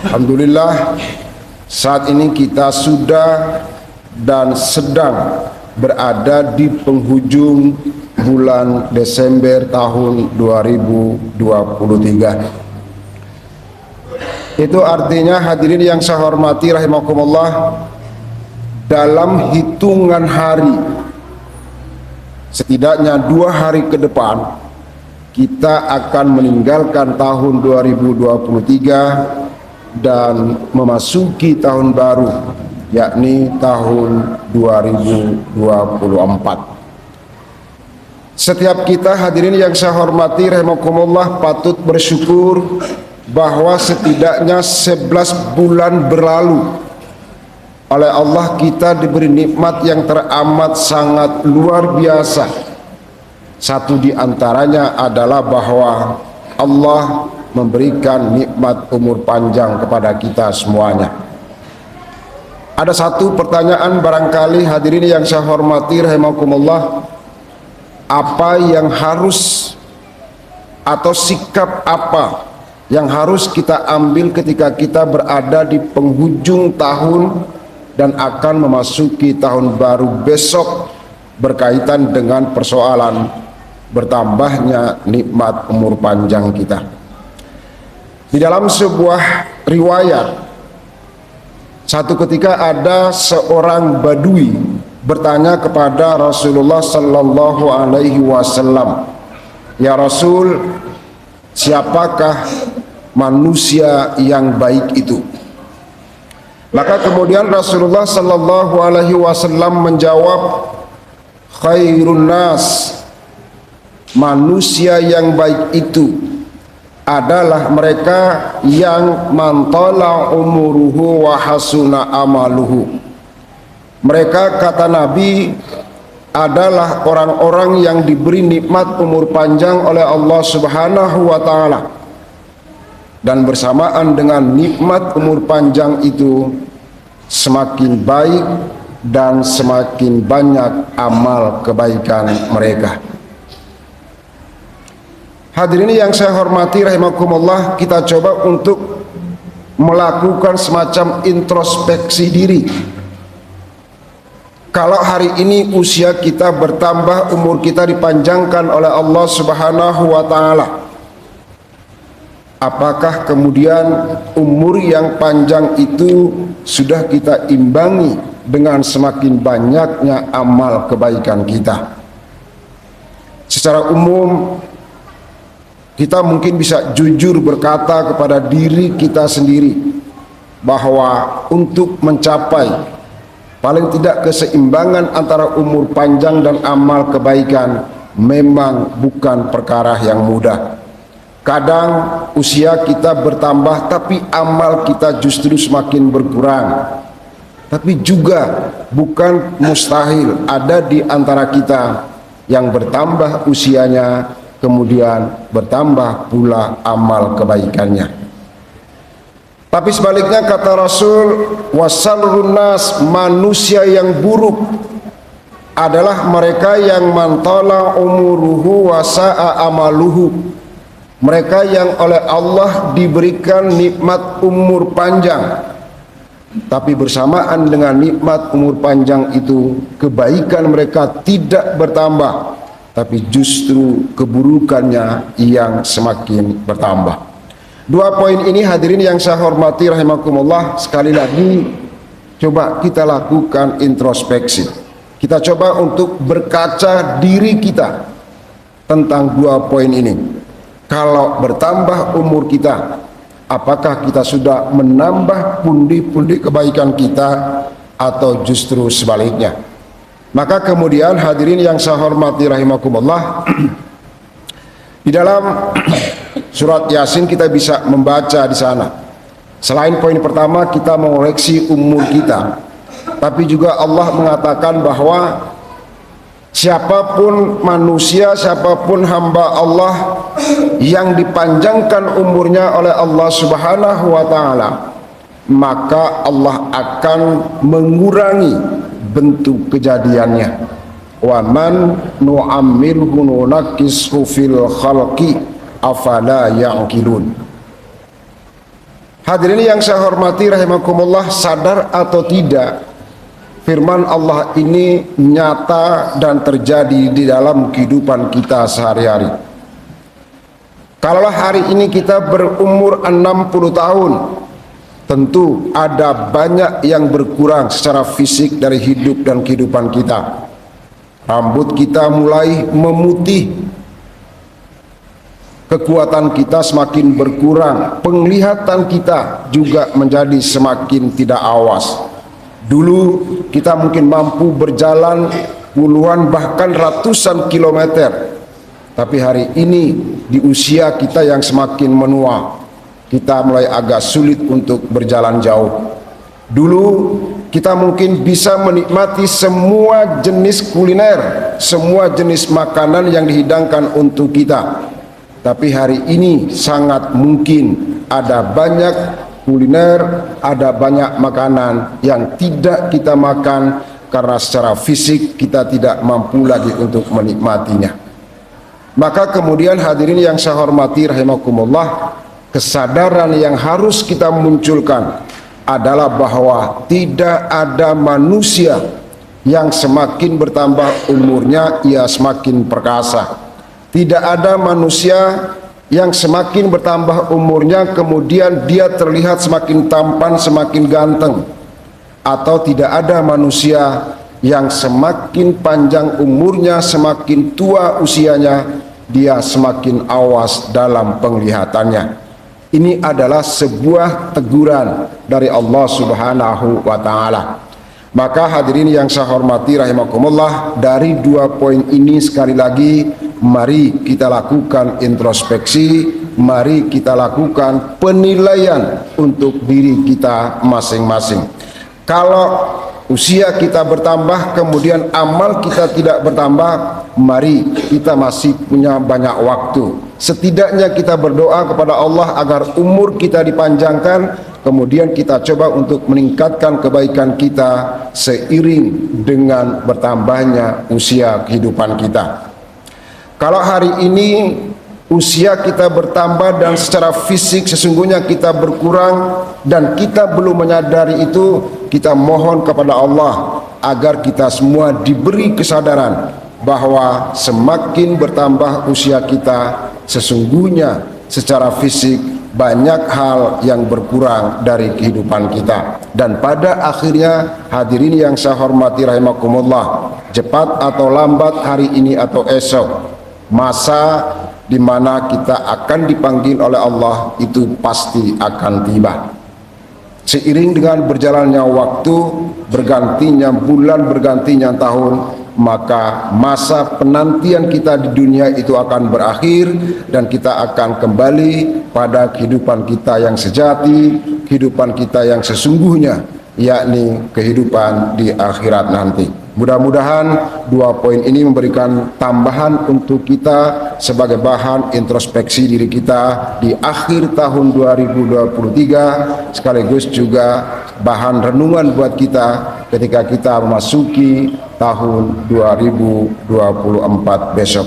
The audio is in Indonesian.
Alhamdulillah, saat ini kita sudah dan sedang berada di penghujung bulan Desember tahun 2023. Itu artinya, hadirin yang saya hormati rahimakumullah, dalam hitungan hari, setidaknya 2 hari ke depan, kita akan meninggalkan tahun 2023 dan memasuki tahun baru, yakni tahun 2024. Setiap kita, hadirin yang saya hormati rahimakumullah, patut bersyukur bahwa setidaknya 11 bulan berlalu oleh Allah kita diberi nikmat yang teramat sangat luar biasa. Satu di antaranya adalah bahwa Allah memberikan nikmat umur panjang kepada kita semuanya. Ada satu pertanyaan barangkali, hadirin yang saya hormati rahimakumullah, apa yang harus atau sikap apa yang harus kita ambil ketika kita berada di penghujung tahun dan akan memasuki tahun baru besok berkaitan dengan persoalan bertambahnya nikmat umur panjang kita. Di dalam sebuah riwayat, satu ketika ada seorang badui bertanya kepada Rasulullah sallallahu alaihi wasallam, "Ya Rasul, siapakah manusia yang baik itu?" Maka kemudian Rasulullah sallallahu alaihi wasallam menjawab, "Khairun nas, manusia yang baik itu adalah mereka yang mantala umuruhu wa hasuna amaluhu." Mereka, kata Nabi, adalah orang-orang yang diberi nikmat umur panjang oleh Allah Subhanahu wa taala, dan bersamaan dengan nikmat umur panjang itu semakin baik dan semakin banyak amal kebaikan mereka. Hadirin yang saya hormati rahimakumullah, kita coba untuk melakukan semacam introspeksi diri. Kalau hari ini usia kita bertambah, umur kita dipanjangkan oleh Allah Subhanahu wa taala, apakah kemudian umur yang panjang itu sudah kita imbangi dengan semakin banyaknya amal kebaikan kita? Secara umum, kita mungkin bisa jujur berkata kepada diri kita sendiri bahwa untuk mencapai paling tidak keseimbangan antara umur panjang dan amal kebaikan memang bukan perkara yang mudah. Kadang usia kita bertambah tapi amal kita justru semakin berkurang. Tapi juga bukan mustahil ada di antara kita yang bertambah usianya, kemudian bertambah pula amal kebaikannya. Tapi sebaliknya, kata Rasul, wasarrun nas, manusia yang buruk adalah mereka yang mantala umuruhu wasa'a amaluhu, mereka yang oleh Allah diberikan nikmat umur panjang, tapi bersamaan dengan nikmat umur panjang itu kebaikan mereka tidak bertambah, tapi justru keburukannya yang semakin bertambah. 2 poin ini, hadirin yang saya hormati rahimakumullah, sekali lagi coba kita lakukan introspeksi. Kita coba untuk berkaca diri kita tentang 2 poin ini. Kalau bertambah umur kita, apakah kita sudah menambah pundi-pundi kebaikan kita atau justru sebaliknya? Maka kemudian, hadirin yang saya hormati rahimakumullah, di dalam surat Yasin kita bisa membaca di sana, selain poin pertama kita mengoreksi umur kita, tapi juga Allah mengatakan bahwa siapapun manusia, siapapun hamba Allah yang dipanjangkan umurnya oleh Allah Subhanahu wa taala, maka Allah akan mengurangi bentuk kejadiannya. Wa man nu'ammirhu nunakishu fil khalqi afala ya'qilun. Hadirin yang saya hormati rahimakumullah, sadar atau tidak, firman Allah ini nyata dan terjadi di dalam kehidupan kita sehari-hari. Kalau hari ini kita berumur 60 tahun, tentu ada banyak yang berkurang secara fisik dari hidup dan kehidupan kita. Rambut kita mulai memutih, kekuatan kita semakin berkurang, penglihatan kita juga menjadi semakin tidak awas. Dulu kita mungkin mampu berjalan puluhan bahkan ratusan kilometer, tapi hari ini di usia kita yang semakin menua, kita mulai agak sulit untuk berjalan jauh. Dulu kita mungkin bisa menikmati semua jenis kuliner, semua jenis makanan yang dihidangkan untuk kita. Tapi hari ini sangat mungkin ada banyak kuliner, ada banyak makanan yang tidak kita makan karena secara fisik kita tidak mampu lagi untuk menikmatinya. Maka kemudian hadirin yang saya hormati rahimakumullah, kesadaran yang harus kita munculkan adalah bahwa tidak ada manusia yang semakin bertambah umurnya ia semakin perkasa. Tidak ada manusia yang semakin bertambah umurnya kemudian dia terlihat semakin tampan, semakin ganteng. Atau tidak ada manusia yang semakin panjang umurnya, semakin tua usianya, dia semakin awas dalam penglihatannya. Ini adalah sebuah teguran dari Allah Subhanahu wa ta'ala. Maka hadirin yang saya hormati rahimakumullah, dari dua poin ini sekali lagi mari kita lakukan introspeksi, mari kita lakukan penilaian untuk diri kita masing-masing. Kalau usia kita bertambah kemudian amal kita tidak bertambah, mari kita masih punya banyak waktu. Setidaknya kita berdoa kepada Allah agar umur kita dipanjangkan, kemudian kita coba untuk meningkatkan kebaikan kita seiring dengan bertambahnya usia kehidupan kita. Kalau hari ini usia kita bertambah dan secara fisik sesungguhnya kita berkurang dan kita belum menyadari itu, kita mohon kepada Allah agar kita semua diberi kesadaran bahwa semakin bertambah usia kita, sesungguhnya secara fisik banyak hal yang berkurang dari kehidupan kita. Dan pada akhirnya hadirin yang saya hormati rahimakumullah, cepat atau lambat hari ini atau esok, masa di mana kita akan dipanggil oleh Allah itu pasti akan tiba. Seiring dengan berjalannya waktu, bergantinya bulan, bergantinya tahun, maka masa penantian kita di dunia itu akan berakhir dan kita akan kembali pada kehidupan kita yang sejati, kehidupan kita yang sesungguhnya, yakni kehidupan di akhirat nanti. Mudah-mudahan dua poin ini memberikan tambahan untuk kita sebagai bahan introspeksi diri kita di akhir tahun 2023, sekaligus juga bahan renungan buat kita ketika kita memasuki tahun 2024 besok.